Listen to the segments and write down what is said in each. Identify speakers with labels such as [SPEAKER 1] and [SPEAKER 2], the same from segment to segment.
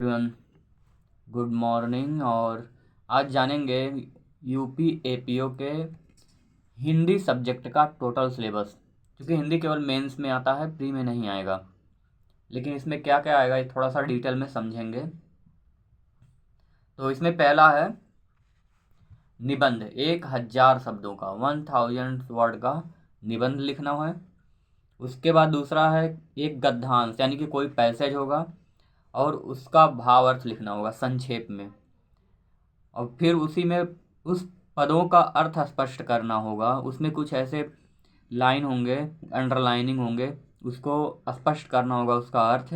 [SPEAKER 1] Everyone, good morning. और आज जानेंगे यूपी एपीओ के हिंदी सब्जेक्ट का टोटल सिलेबस। क्योंकि हिंदी केवल मेंस में आता है, प्री में नहीं आएगा। लेकिन इसमें क्या क्या आएगा ये थोड़ा सा डिटेल में समझेंगे। तो इसमें पहला है निबंध, 1000 शब्दों का, 1000 वर्ड का निबंध लिखना है। उसके बाद दूसरा है एक गद्यांश, यानी कि कोई पैसेज होगा और उसका भावार्थ लिखना होगा संक्षेप में। और फिर उसी में उस पदों का अर्थ स्पष्ट करना होगा। उसमें कुछ ऐसे लाइन होंगे, अंडरलाइनिंग होंगे, उसको स्पष्ट करना होगा उसका अर्थ।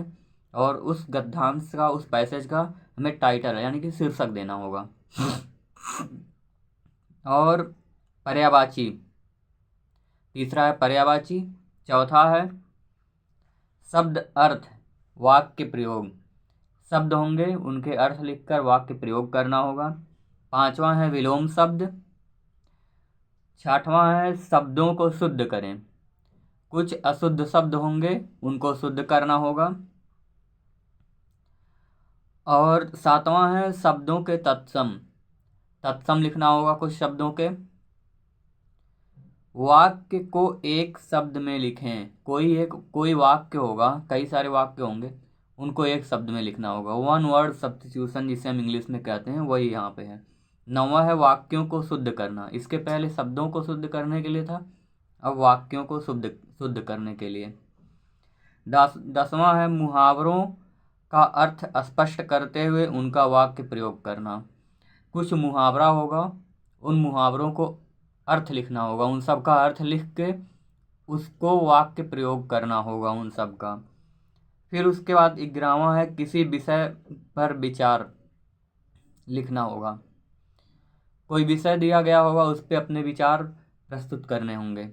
[SPEAKER 1] और उस गद्यांश का, उस पैसेज का हमें टाइटल यानी कि शीर्षक देना होगा। और पर्यायवाची, तीसरा है पर्यायवाची। चौथा है शब्द अर्थ वाक्य प्रयोग, शब्द होंगे उनके अर्थ लिखकर वाक्य प्रयोग करना होगा। पांचवा है विलोम शब्द। छठवां है शब्दों को शुद्ध करें, कुछ अशुद्ध शब्द होंगे उनको शुद्ध करना होगा। और सातवां है शब्दों के तत्सम, तत्सम लिखना होगा कुछ शब्दों के। वाक्य को एक शब्द में लिखें, कोई वाक्य होगा, कई सारे वाक्य होंगे, उनको एक शब्द में लिखना होगा। 1 वर्ड सब्स्टिट्यूशन जिसे हम इंग्लिश में कहते हैं, वही यहाँ पे है। 9वां है वाक्यों को शुद्ध करना। इसके पहले शब्दों को शुद्ध करने के लिए था, अब वाक्यों को शुद्ध करने के लिए। 10वां है मुहावरों का अर्थ स्पष्ट करते हुए उनका वाक्य प्रयोग करना। कुछ मुहावरा होगा, उन मुहावरों को अर्थ लिखना होगा, उन सब का अर्थ लिख के उसको वाक्य प्रयोग करना होगा उन सब का। फिर उसके बाद 11वां है किसी विषय पर विचार लिखना होगा। कोई विषय दिया गया होगा, उस पर अपने विचार प्रस्तुत करने होंगे।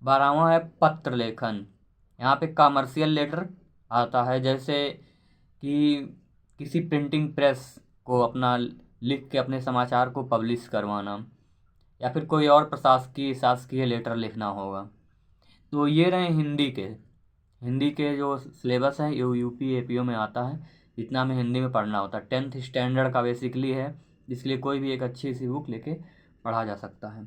[SPEAKER 1] 12वां है पत्र लेखन। यहाँ पे कमर्शियल लेटर आता है, जैसे कि किसी प्रिंटिंग प्रेस को अपना लिख के अपने समाचार को पब्लिश करवाना, या फिर कोई और प्रशासकीय शासकीय लेटर लिखना होगा। तो ये रहे हिंदी के जो सिलेबस है, ये यूपी एपीओ में आता है। इतना हमें हिंदी में पढ़ना होता है। 10th स्टैंडर्ड का बेसिकली है, इसलिए कोई भी एक अच्छी सी बुक लेके पढ़ा जा सकता है।